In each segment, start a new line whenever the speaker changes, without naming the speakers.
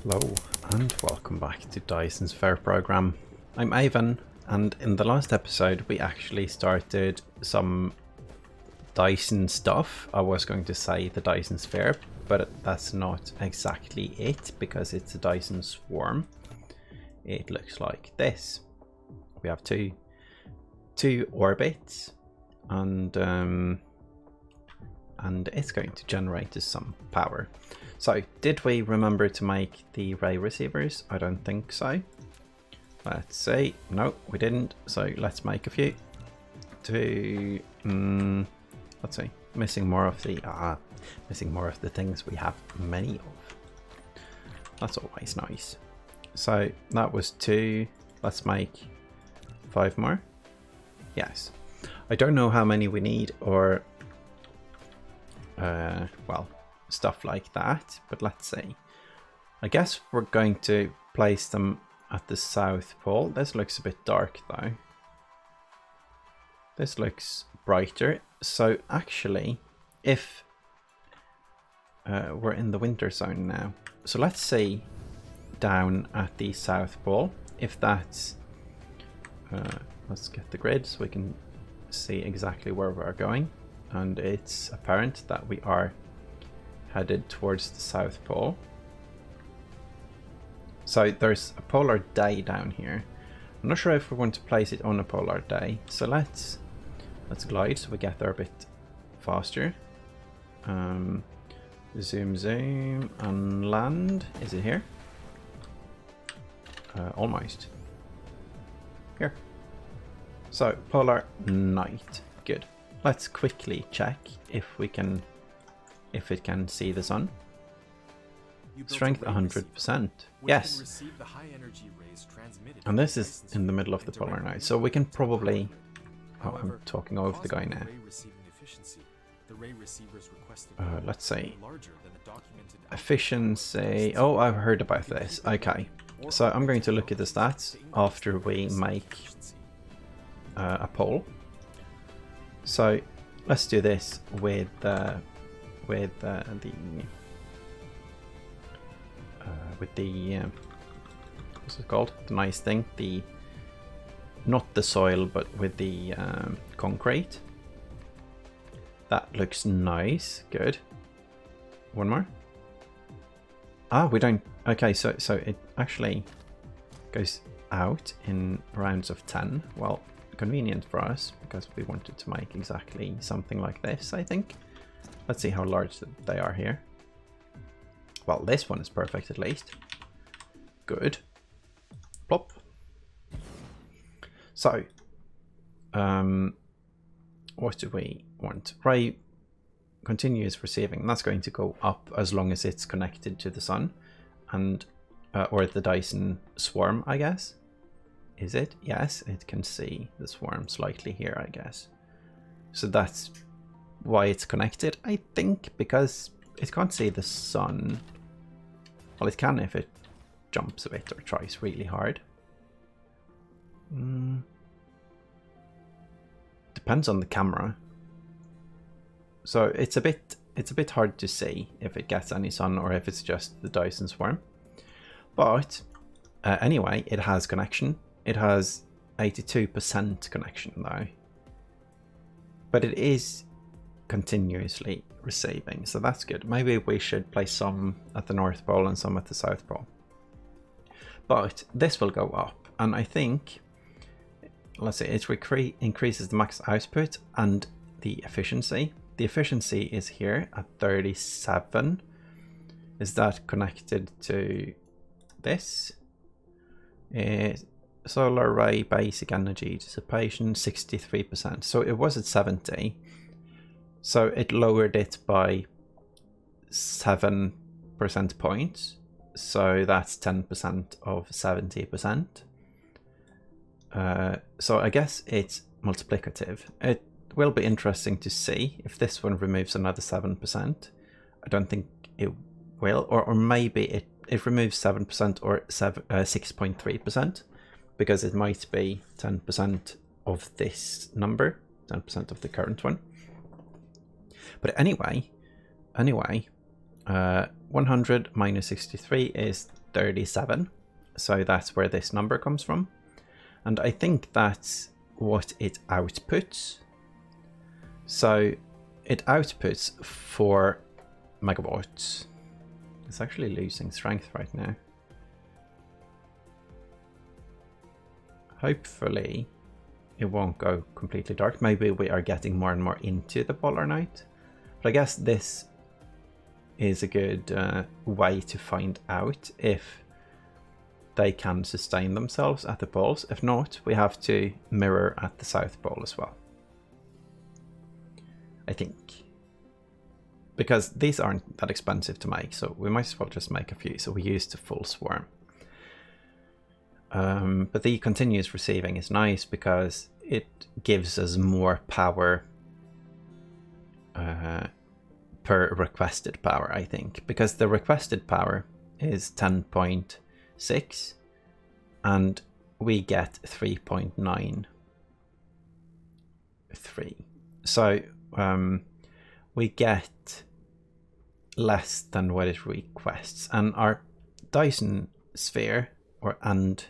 Hello and welcome back to Dyson Sphere Program. I'm Ivan, and in the last episode we actually started some Dyson stuff. I was going to say the Dyson Sphere, but that's not exactly it because it's a Dyson swarm. It looks like this. We have two orbits, and it's going to generate us some power. So, did we remember to make the ray receivers? I don't think so. Let's see. No, we didn't. So let's make a few. Let's see. Missing more of the things we have many of. That's always nice. So that was 2. Let's make 5 more. Yes. I don't know how many we need, or well, stuff like that, but let's see. I guess we're going to place them at the South Pole. This looks a bit dark though. This looks brighter. So actually, if we're in the winter zone now, so let's see down at the South Pole if that's let's get the grid so we can see exactly where we're going, and it's apparent that we are headed towards the South Pole. So there's a polar day down here. I'm not sure if we want to place it on a polar day. So let's glide so we get there a bit faster. Zoom and land. Is it here? Almost. Here. So polar night. Good. Let's quickly check if it can see the sun. Strength 100%. Yes. And this is in the middle of the polar night, so we can probably... Oh, I'm talking over the guy now. Let's see. Efficiency. Oh, I've heard about this. Okay. So I'm going to look at the stats after we make a poll. So let's do this with the what's it called? The nice thing, not the soil, but with the concrete. That looks nice. Good. One more. Ah, we don't. Okay, so it actually goes out in rounds of 10. Well, convenient for us because we wanted to make exactly something like this, I think. Let's see how large they are here. Well, this one is perfect at least. Good. Plop. So, what do we want? Ray continues receiving. That's going to go up as long as it's connected to the sun, and or the Dyson swarm, I guess. Is it? Yes, it can see the swarm slightly here, I guess. So that's why it's connected, I think, because it can't see the sun. Well, it can if it jumps a bit or tries really hard. Depends on the camera. So it's a bit hard to see if it gets any sun or if it's just the Dyson swarm. But anyway, it has connection. It has 82% connection though. But it is continuously receiving, so that's good. Maybe we should place some at the North Pole and some at the South Pole. But this will go up, and I think, let's see, it increases the max output and the efficiency. The efficiency is here at 37. Is that connected to this? Solar array basic energy dissipation 63%. So it was at 70. So it lowered it by 7% points. So that's 10% of 70%. So I guess it's multiplicative. It will be interesting to see if this one removes another 7%. I don't think it will, or maybe it removes 7% or 6.3%, because it might be 10% of this number, 10% of the current one. But anyway, 100 minus 63 is 37. So that's where this number comes from. And I think that's what it outputs. So it outputs 4 megawatts. It's actually losing strength right now. Hopefully it won't go completely dark. Maybe we are getting more and more into the polar night. But I guess this is a good way to find out if they can sustain themselves at the poles. If not, we have to mirror at the South Pole as well, I think. Because these aren't that expensive to make, so we might as well just make a few. So we use the full swarm. But the continuous receiving is nice because it gives us more power per requested power, I think. Because the requested power is 10.6 and we get 3.93. So we get less than what it requests. And our Dyson Sphere and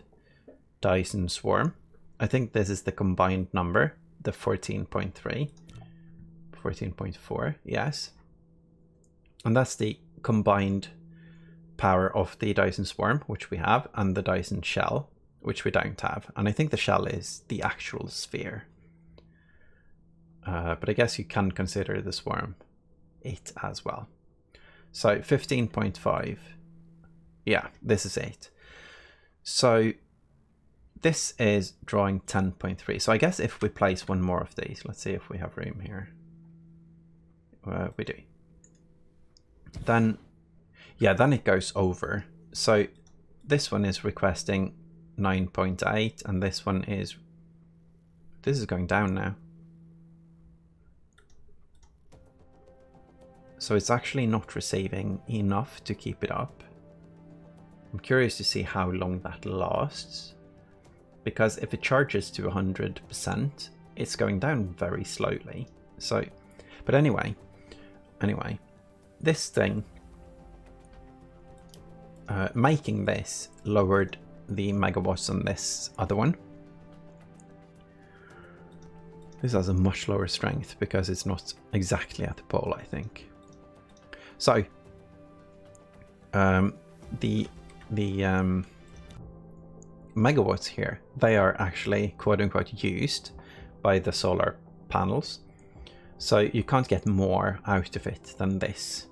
Dyson Swarm, I think this is the combined number, the 14.3, 14.4, yes. And that's the combined power of the Dyson Swarm, which we have, and the Dyson Shell, which we don't have. And I think the Shell is the actual sphere. But I guess you can consider the Swarm it as well. So 15.5, yeah, this is it. So this is drawing 10.3. So I guess if we place one more of these, let's see if we have room here. We do. Then, yeah, then it goes over. So this one is requesting 9.8 and this one is, this is going down now. So it's actually not receiving enough to keep it up. I'm curious to see how long that lasts. Because if it charges to 100%, it's going down very slowly. So, but anyway, this thing, making this lowered the megawatts on this other one. This has a much lower strength because it's not exactly at the pole, I think. So, the megawatts here, they are actually quote unquote used by the solar panels. So you can't get more out of it than this.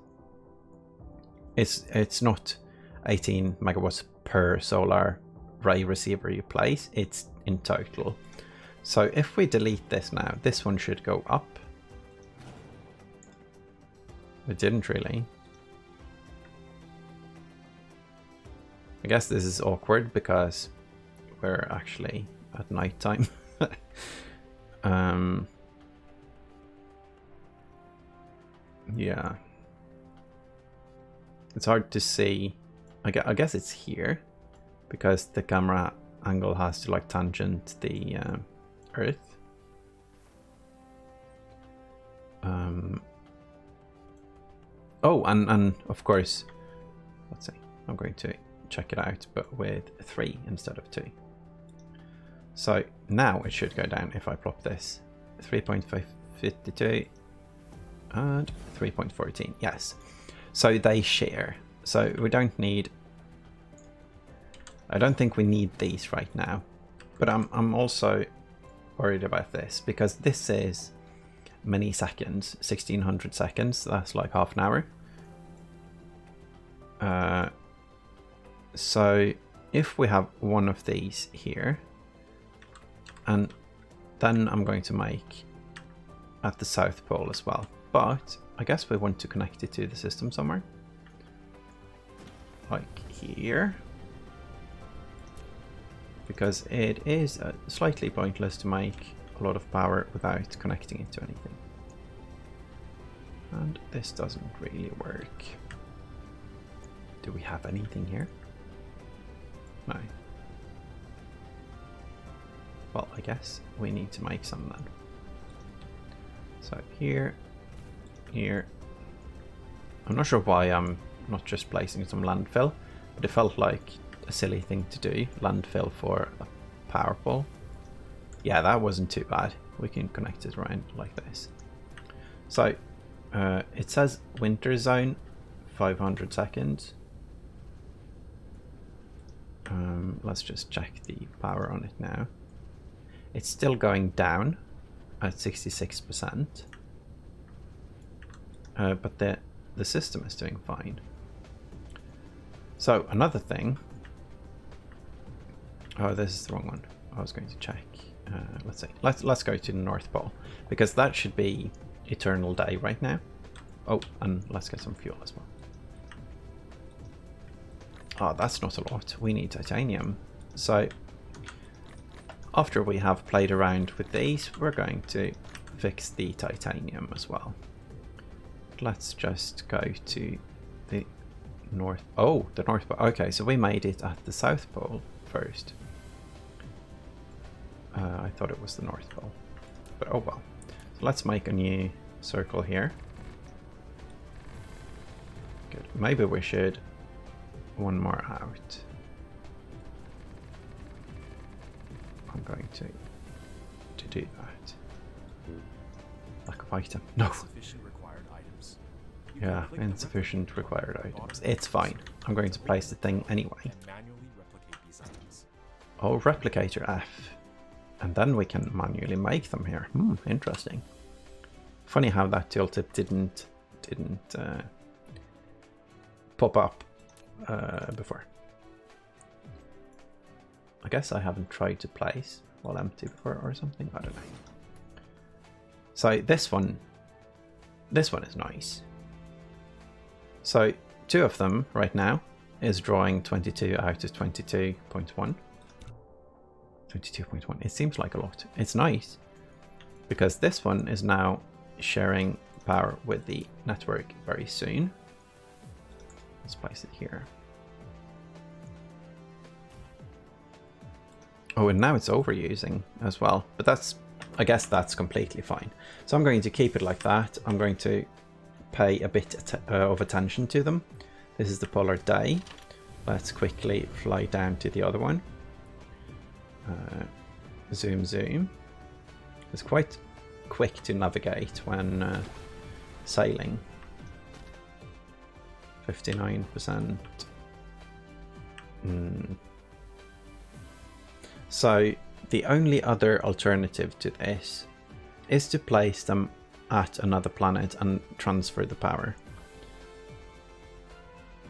It's not 18 megawatts per solar ray receiver you place, it's in total. So if we delete this now, this one should go up. It didn't really. I guess this is awkward because we're actually at night time. Yeah. It's hard to see. I guess it's here because the camera angle has to like tangent the Earth. Oh, and of course, let's see. I'm going to check it out, but with 3 instead of 2. So now it should go down if I plop this 3.52 and 3.14. Yes. So they share. So we don't need. I don't think we need these right now, but I'm also worried about this because this is many seconds, 1600 seconds. That's like half an hour. So if we have one of these here, and then I'm going to make at the South Pole as well. But I guess we want to connect it to the system somewhere. Like here. Because it is slightly pointless to make a lot of power without connecting it to anything. And this doesn't really work. Do we have anything here? No. Well, I guess we need to make some then. So here, here. I'm not sure why I'm not just placing some landfill, but it felt like a silly thing to do. Landfill for a power pole. Yeah, that wasn't too bad. We can connect it around like this. So it says winter zone 500 seconds. Let's just check the power on it now. It's still going down at 66%, but the system is doing fine. So another thing. Oh, this is the wrong one. I was going to check. Let's see. Let's go to the North Pole, because that should be eternal day right now. Oh, and let's get some fuel as well. Oh, that's not a lot. We need titanium. So after we have played around with these, we're going to fix the titanium as well. Let's just go to the North. Oh, the North Pole. Okay, so we made it at the South Pole first. I thought it was the North Pole, but oh well. So let's make a new circle here. Good. Maybe we should one more out. I'm going to do that. Lack of item. No. Yeah, insufficient required items. It's fine. I'm going to place the thing anyway. Oh, replicator F. And then we can manually make them here. Interesting. Funny how that tooltip didn't pop up before. I guess I haven't tried to place while empty before or something. I don't know. So this one is nice. So 2 of them right now is drawing 22 out of 22.1. 22.1. It seems like a lot. It's nice because this one is now sharing power with the network very soon. Let's place it here. Oh, and now it's overusing as well, but I guess that's completely fine. So I'm going to keep it like that. I'm going to pay a bit of attention to them. This is the polar day. Let's quickly fly down to the other one. Zoom. It's quite quick to navigate when sailing. 59%. So the only other alternative to this is to place them at another planet and transfer the power.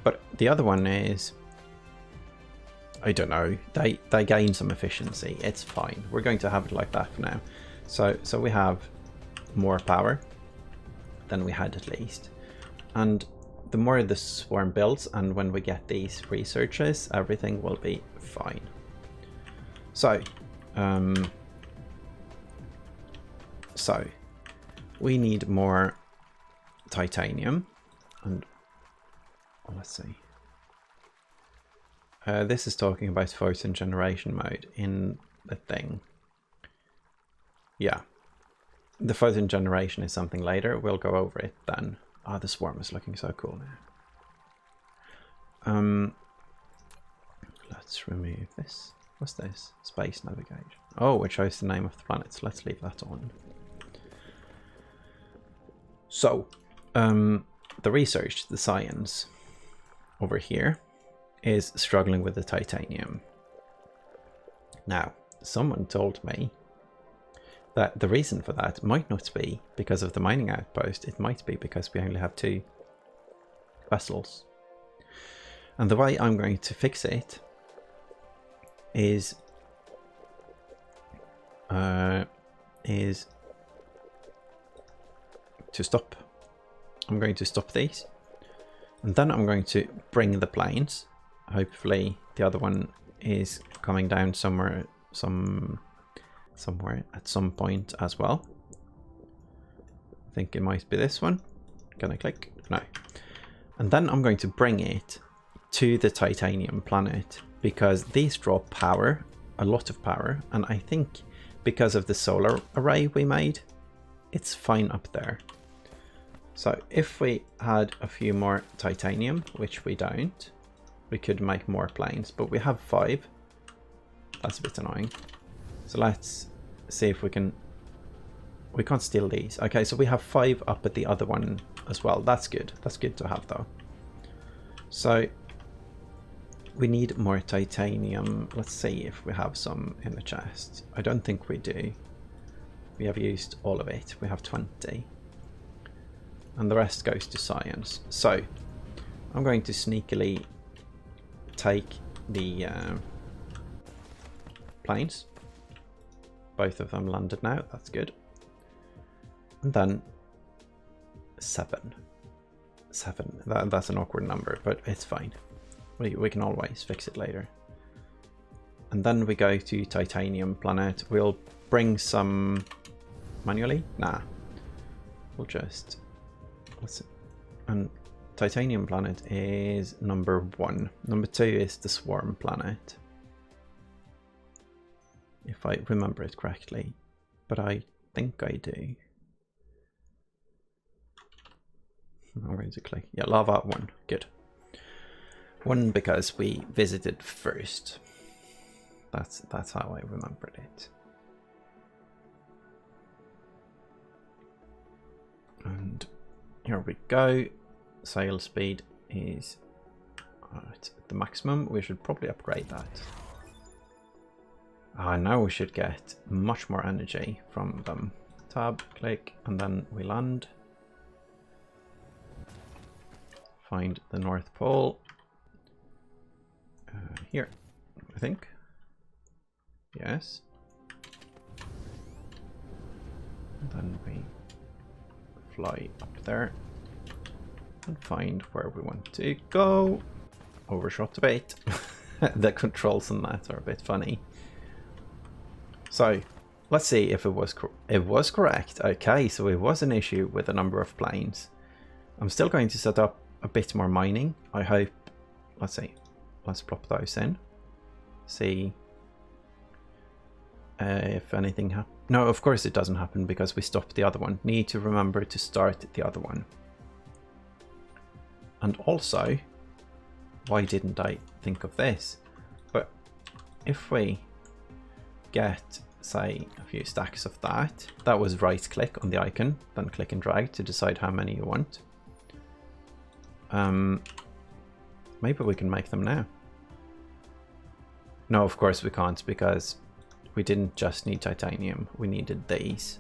But the other one is, I don't know, they gain some efficiency. It's fine. We're going to have it like that for now. So we have more power than we had at least. And the more the swarm builds and when we get these researches, everything will be fine. So we need more titanium, and let's see. This is talking about photon generation mode in the thing. Yeah, the photon generation is something later. We'll go over it then. Oh, the swarm is looking so cool now. Let's remove this. What's this? Space navigation. Oh, it shows the name of the planets. Let's leave that on. So, the research, the science over here is struggling with the titanium. Now, someone told me that the reason for that might not be because of the mining outpost. It might be because we only have 2 vessels. And the way I'm going to fix it is to stop. I'm going to stop these, and then I'm going to bring the planes. Hopefully the other one is coming down somewhere at some point as well. I think it might be this one. Can I click? No. And then I'm going to bring it to the titanium planet, because these draw power, a lot of power, and I think because of the solar array we made, it's fine up there. So if we had a few more titanium, which we don't, we could make more planes, but we have 5. That's a bit annoying. So let's see if we can... We can't steal these. Okay, so we have 5 up at the other one as well. That's good. That's good to have, though. So we need more titanium. Let's see if we have some in the chest. I don't think we do. We have used all of it. We have 20. And the rest goes to science. So I'm going to sneakily take the planes. Both of them landed now. That's good. And then 7. That's an awkward number, but it's fine. We can always fix it later. And then we go to Titanium Planet. We'll bring some manually. Nah, we'll just let's see. And Titanium Planet is number 1. Number 2 is the Swarm Planet, if I remember it correctly, but I think I do. I'm going to click. Yeah, Lava 1. Good. 1 because we visited first. That's how I remembered it. And here we go. Sail speed is at the maximum. We should probably upgrade that. Now we should get much more energy from them. Tab, click, and then we land. Find the North Pole. Here, I think. Yes. And then we fly up there and find where we want to go. Overshot a bit. The controls on that are a bit funny. So let's see if it was correct. Okay, so it was an issue with the number of planes. I'm still going to set up a bit more mining. I hope. Let's see. Let's plop those in. See if anything happens. No, of course it doesn't happen because we stopped the other one. Need to remember to start the other one. And also, why didn't I think of this? But if we get, say, a few stacks of that, that was right click on the icon, then click and drag to decide how many you want. Maybe we can make them now. No, of course we can't, because we didn't just need titanium, we needed these.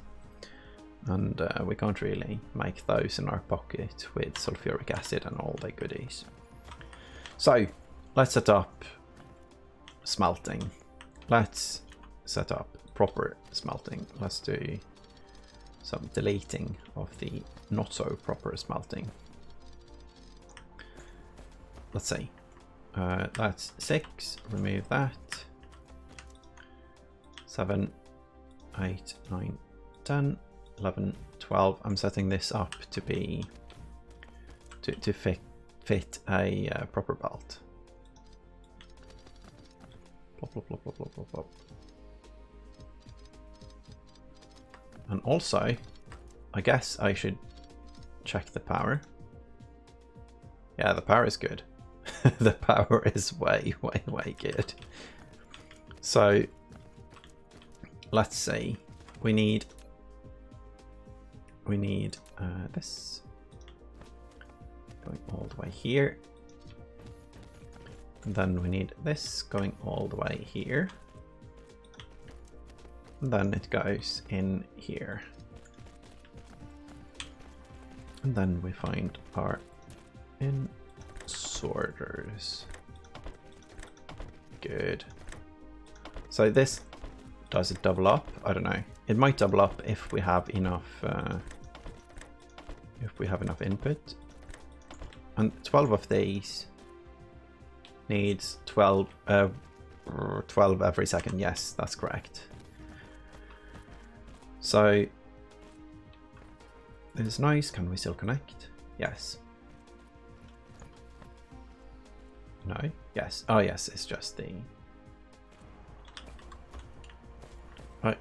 And we can't really make those in our pocket with sulfuric acid and all the goodies. So let's set up smelting. Let's set up proper smelting. Let's do some deleting of the not so proper smelting. Let's see. That's 6. Remove that. 7, 8, 9, 10, 11, 12. I'm setting this up to be to fit a proper belt. Plop, plop, plop, plop, plop, plop, plop. And also, I guess I should check the power. Yeah, the power is good. The power is way, way, way good. So let's see. We need this going all the way here. And then we need this going all the way here. And then it goes in here. And then we find our sorters. Good. So this, does it double up? I don't know. It might double up if we have enough input. And 12 of these needs 12 every second. Yes, that's correct. So this is nice. Can we still connect? Yes. No? Yes. Oh yes, it's just the...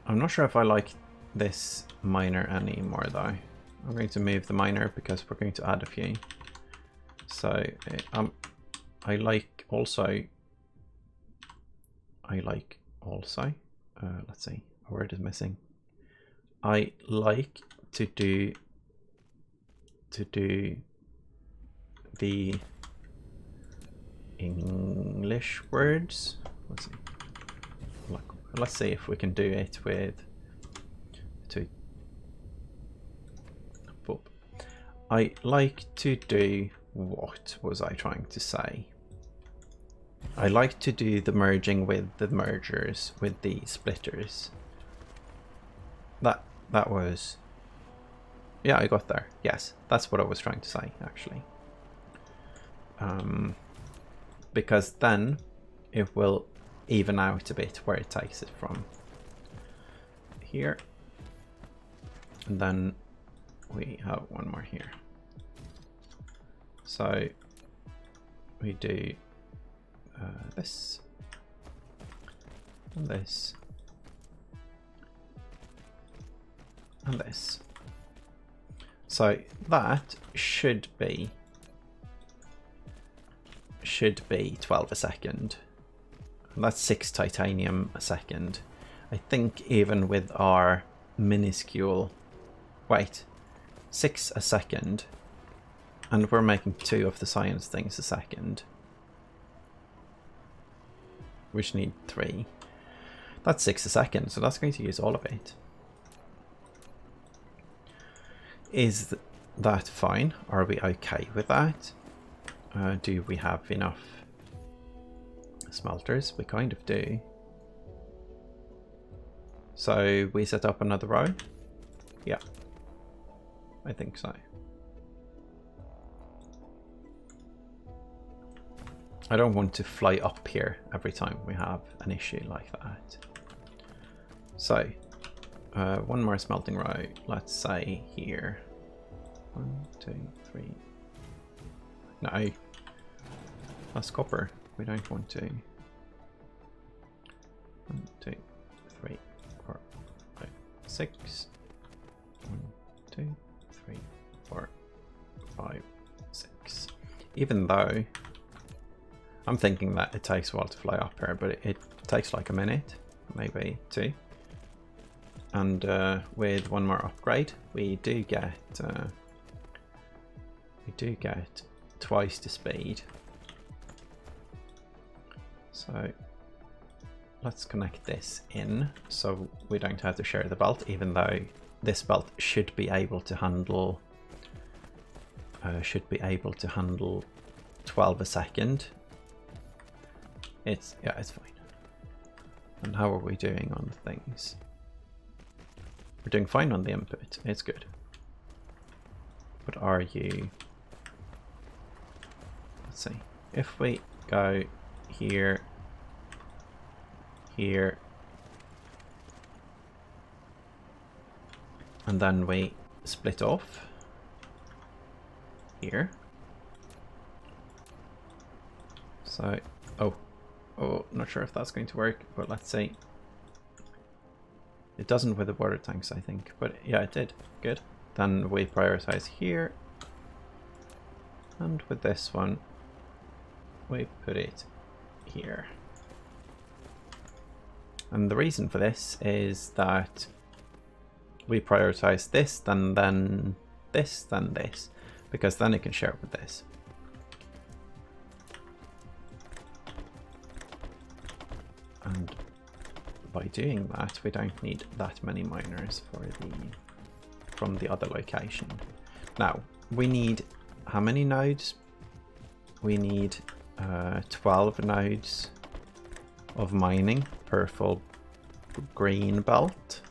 I'm not sure if I like this miner anymore though. I'm going to move the miner because we're going to add a few. So I like like also, let's see, a word is missing. I like to do the English words. Let's see if we can do it with I like to do, what was I trying to say? I like to do the merging with the mergers, with the splitters. That was, yeah, I got there. Yes, that's what I was trying to say, actually. Because then it will even out a bit where it takes it from here. And then we have one more here. So we do this and this and this. So that should be 12 a second. And that's 6 titanium a second. I think even with our minuscule, wait, 6 a second, and we're making 2 of the science things a second, which need 3. That's 6 a second, so that's going to use all of it. Is that fine? Are we okay with that? Do we have enough smelters? We kind of do. So we set up another row? Yeah, I think so. I don't want to fly up here every time we have an issue like that. So, one more smelting row, let's say here. 1, 2, 3. No, that's copper. We don't want to. 1, 2, 3, 4, 5, 6. 1, 2, 3, 4, 5, 6. Even though I'm thinking that it takes a while to fly up here, but it takes like a minute, maybe 2. And with one more upgrade, we do get twice the speed. So let's connect this in so we don't have to share the belt, even though this belt should be able to handle 12 a second. It's fine. And how are we doing on the things? We're doing fine on the input. It's good. But are you? Let's see. If we go here, here, and then we split off here. So, oh, not sure if that's going to work, but let's see. It doesn't with the water tanks, I think, but yeah, it did. Good. Then we prioritize here, and with this one, we put it here. And the reason for this is that we prioritize this, then this, then this, because then it can share with this. And by doing that, we don't need that many miners from the other location. Now, we need how many nodes? We need 12 nodes of mining per full green belt.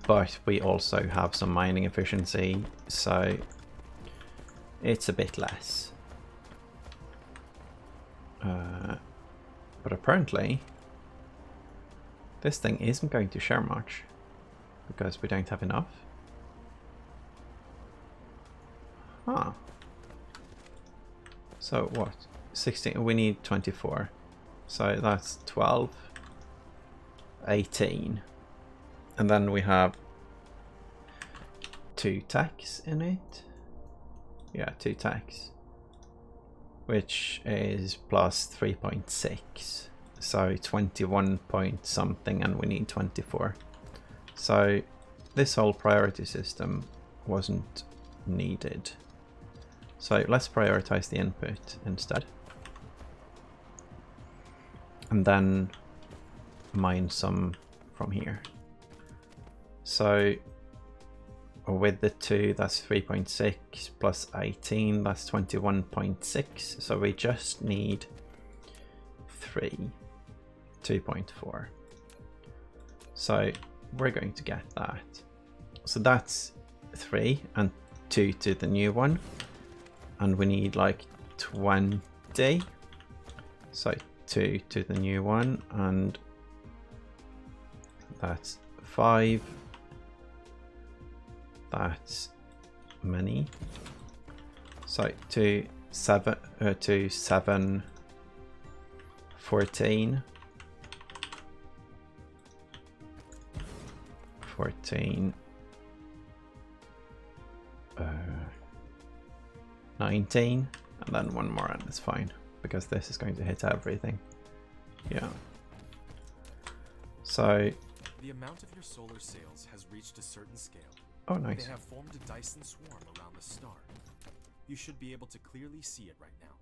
But we also have some mining efficiency, so it's a bit less. But apparently this thing isn't going to share much because we don't have enough. Huh. So what? 16, we need 24. So that's 12, 18. And then we have 2 techs in it. Yeah, 2 techs. which is plus 3.6. So 21 point something, and we need 24. So this whole priority system wasn't needed. So let's prioritize the input instead. And then mine some from here. So with the 2, that's 3.6 plus 18, that's 21.6. So we just need 3, 2.4. So we're going to get that. So that's 3 and 2 to the new one. And we need like 20. So 2 to the new one, and that's 5. That's many. So 2, 7, 2, 7, 14. 14. 19, and then one more, and it's fine because this is going to hit everything. Yeah. So
the amount of your solar sails has reached a certain scale.
Oh, nice.
They have formed a Dyson swarm around the star. You should be able to clearly see it right now.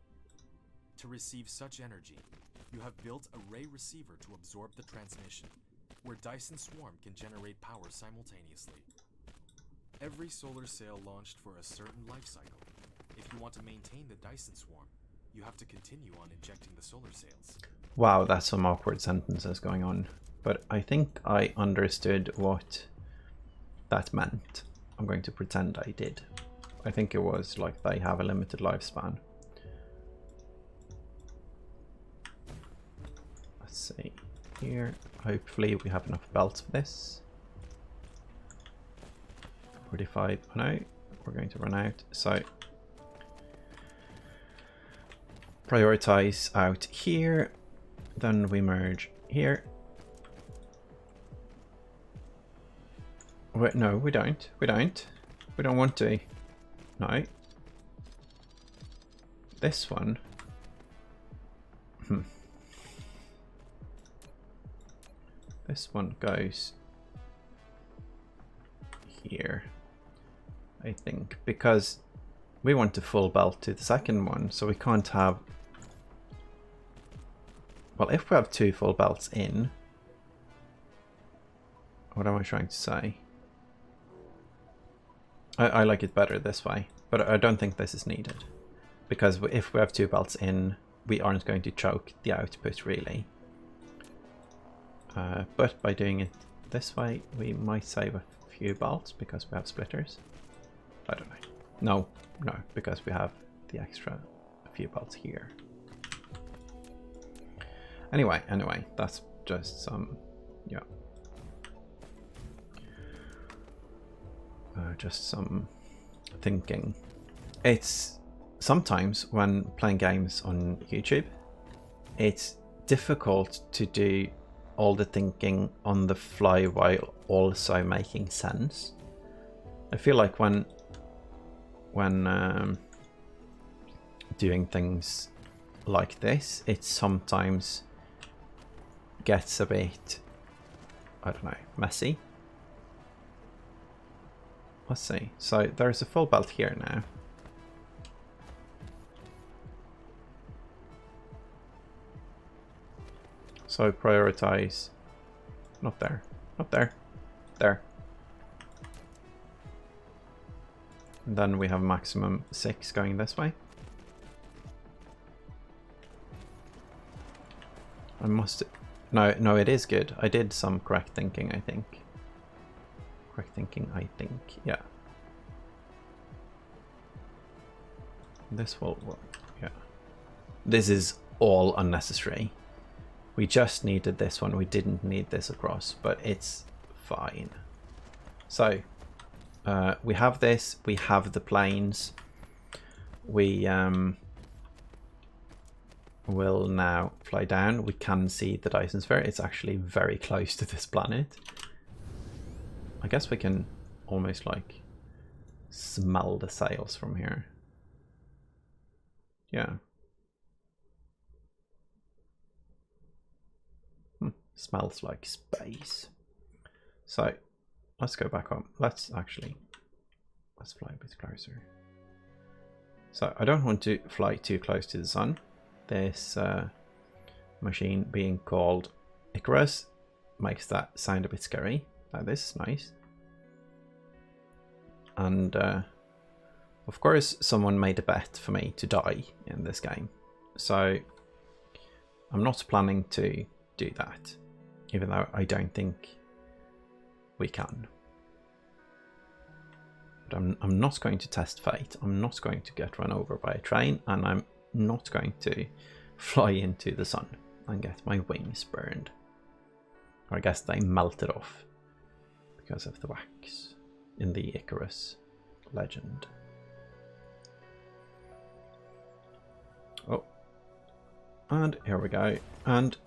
To receive such energy, you have built a ray receiver to absorb the transmission, where Dyson swarm can generate power simultaneously. Every solar sail launched for a certain life cycle. If you want to maintain the Dyson swarm, you have to continue on injecting the solar sails.
Wow, that's some awkward sentences going on. But I think I understood what that meant. I'm going to pretend I did. I think it was like they have a limited lifespan. Let's see here. Hopefully we have enough belts for this. 45. Oh no, we're going to run out. So prioritize out here, then we merge here. Wait, no, we don't. We don't want to. No. This one. This one goes here, I think, because we want a full belt to the second one, so we can't have... Well, if we have 2 full belts in... What am I trying to say? I like it better this way, but I don't think this is needed. Because if we have 2 belts in, we aren't going to choke the output, really. But by doing it this way, we might save a few belts because we have splitters. I don't know. No, because we have the extra few belts here. Anyway, that's just some, yeah. Just some thinking. It's sometimes when playing games on YouTube, it's difficult to do all the thinking on the fly while also making sense. I feel like when doing things like this, it sometimes gets a bit, I don't know, messy. Let's see. So there's a full belt here now. So prioritize, not there, not there, there. And then we have maximum 6 going this way. I must, no, it is good. I did some correct thinking, I think. Correct thinking, I think, yeah. This will work, yeah. This is all unnecessary. We just needed this one. We didn't need this across, but it's fine. So we have this. We have the planes. We will now fly down. We can see the Dyson Sphere. It's actually very close to this planet. I guess we can almost like smell the sails from here. Yeah. Smells like space. So let's go back up. Let's fly a bit closer. So I don't want to fly too close to the sun. This machine being called Icarus makes that sound a bit scary. Now this is nice. And of course someone made a bet for me to die in this game. So I'm not planning to do that, even though I don't think we can. But I'm not going to test fate. I'm not going to get run over by a train, and I'm not going to fly into the sun and get my wings burned. Or I guess they melted off because of the wax in the Icarus legend. Oh, and here we go. And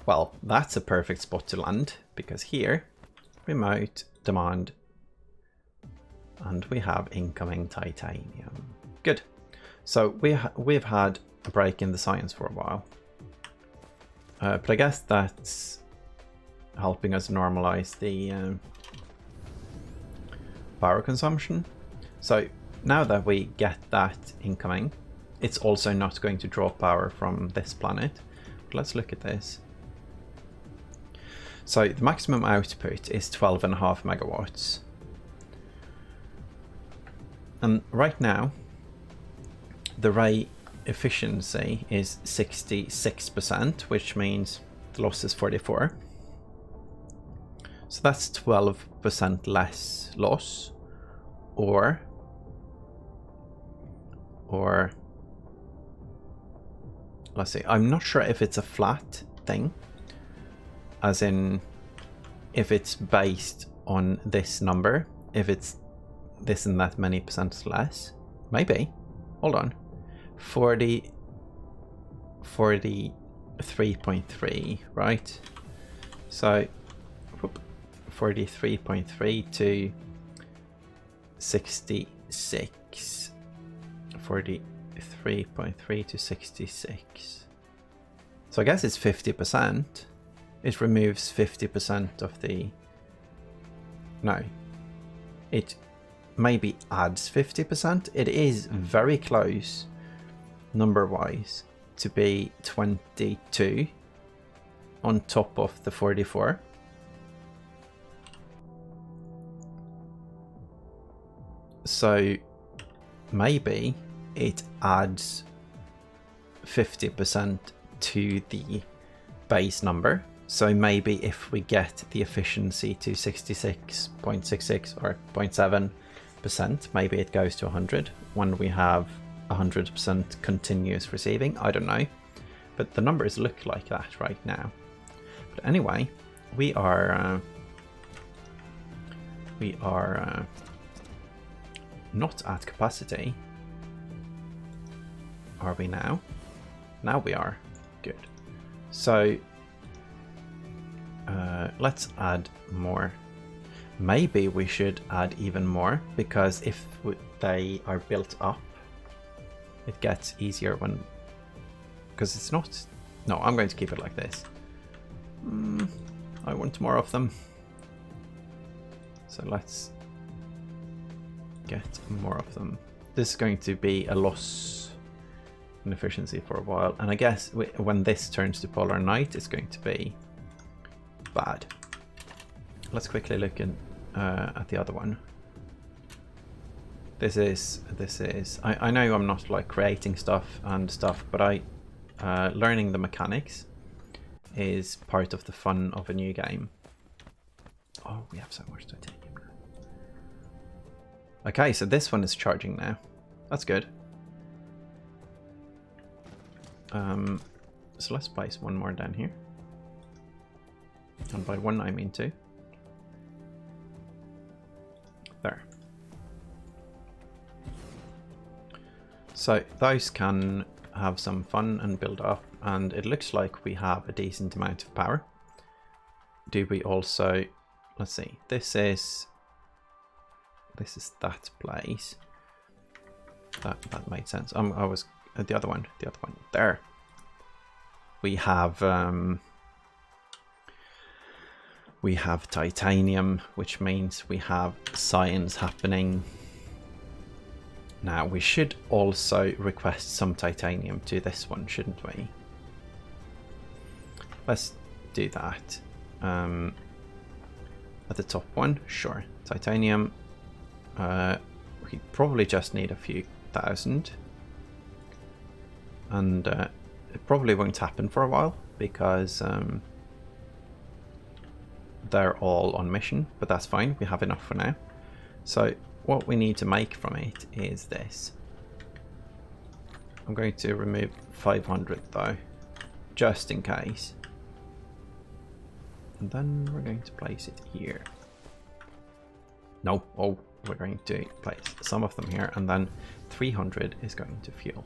well, that's a perfect spot to land, because here, remote demand, and we have incoming titanium. Good. So we've had a break in the science for a while, but I guess that's helping us normalize the power consumption. So now that we get that incoming, it's also not going to draw power from this planet. But let's look at this. So the maximum output is 12.5 megawatts. And right now, the ray efficiency is 66%, which means the loss is 44. So that's 12% less loss, or let's see, I'm not sure if it's a flat thing, as in if it's based on this number, if it's this and that many percent less. Maybe. Hold on. 43.3, right? So 43.3 to 66. 43.3 to 66. So I guess it's 50%. It removes 50% of the... No. It maybe adds 50%. It is very close, number-wise, to be 22 on top of the 44. So maybe it adds 50% to the base number. So maybe if we get the efficiency to 66.66 or 0.7%, maybe it goes to 100 when we have 100% continuous receiving. I don't know, but the numbers look like that right now. But anyway, we are not at capacity. Are we now? Now we are. Good. So let's add more. Maybe we should add even more, because if they are built up, it gets easier when... Because it's not... No, I'm going to keep it like this. I want more of them. So let's get more of them. This is going to be a loss in efficiency for a while, and I guess when this turns to polar night, it's going to be bad. Let's quickly look at the other one. This is I know I'm not like creating stuff, but learning the mechanics is part of the fun of a new game. Oh, we have so much titanium. Okay, so this one is charging now. That's good. So let's place one more down here. And by one, I mean two. There. So those can have some fun and build up, and it looks like we have a decent amount of power. Do we also... Let's see. This is that place. That made sense. I was the other one there. We have We have titanium, which means we have science happening. Now, we should also request some titanium to this one, shouldn't we? Let's do that. At the top one, sure. Titanium. We probably just need a few thousand. And it probably won't happen for a while because they're all on mission, but that's fine. We have enough for now. So what we need to make from it is this. I'm going to remove 500 though, just in case. And then we're going to place it here. No, oh, we're going to place some of them here, and then 300 is going to fuel.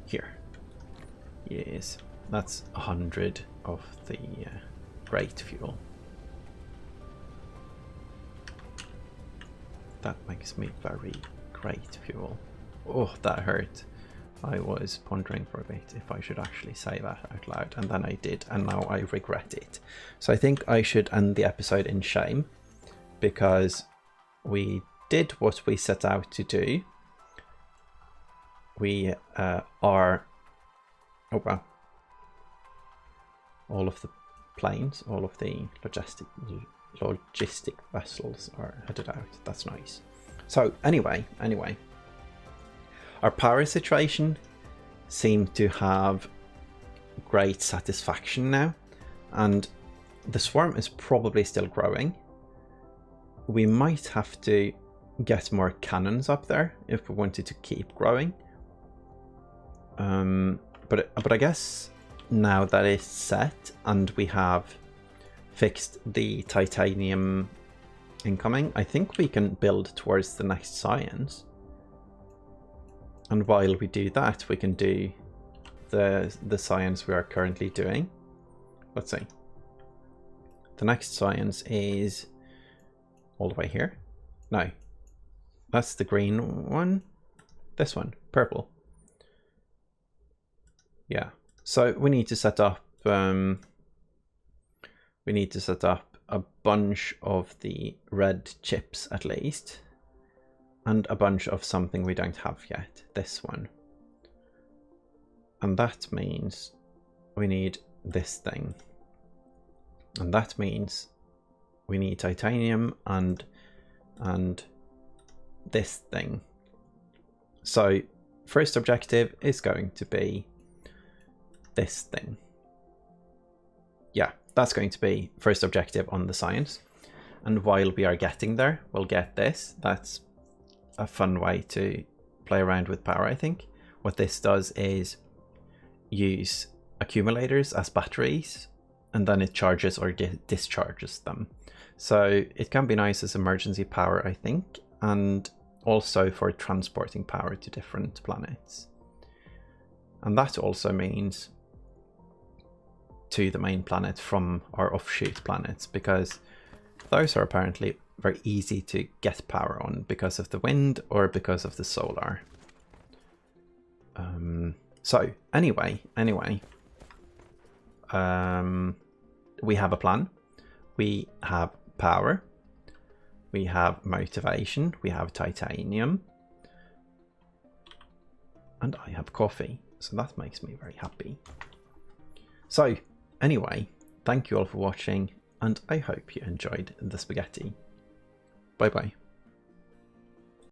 Here. Yes, that's 100 of the great fuel. That makes me very great fuel. Oh, that hurt. I was pondering for a bit if I should actually say that out loud, and then I did, and now I regret it. So I think I should end the episode in shame, because we did what we set out to do. We are... Oh wow. All of the planes, all of the logistic vessels are headed out. That's nice. So anyway, our power situation seemed to have great satisfaction now, and the swarm is probably still growing. We might have to get more cannons up there if we wanted to keep growing. But I guess now that it's set and we have fixed the titanium incoming, I think we can build towards the next science. And while we do that, we can do the science we are currently doing. Let's see. The next science is all the way here. No, that's the green one. This one, purple. Yeah. So we need to set up. We need to set up a bunch of the red chips at least. And a bunch of something we don't have yet, this one. And that means we need this thing. And that means we need titanium and this thing. So first objective is going to be this thing. Yeah, that's going to be first objective on the science. And while we are getting there, we'll get this. That's a fun way to play around with power, I think. What this does is use accumulators as batteries, and then it charges or discharges them. So it can be nice as emergency power, I think, and also for transporting power to different planets. And that also means to the main planet from our offshoot planets, because those are apparently very easy to get power on because of the wind or because of the solar. So anyway, we have a plan. We have power. We have motivation. We have titanium. And I have coffee. So that makes me very happy. So anyway, thank you all for watching, and I hope you enjoyed the spaghetti. Bye bye.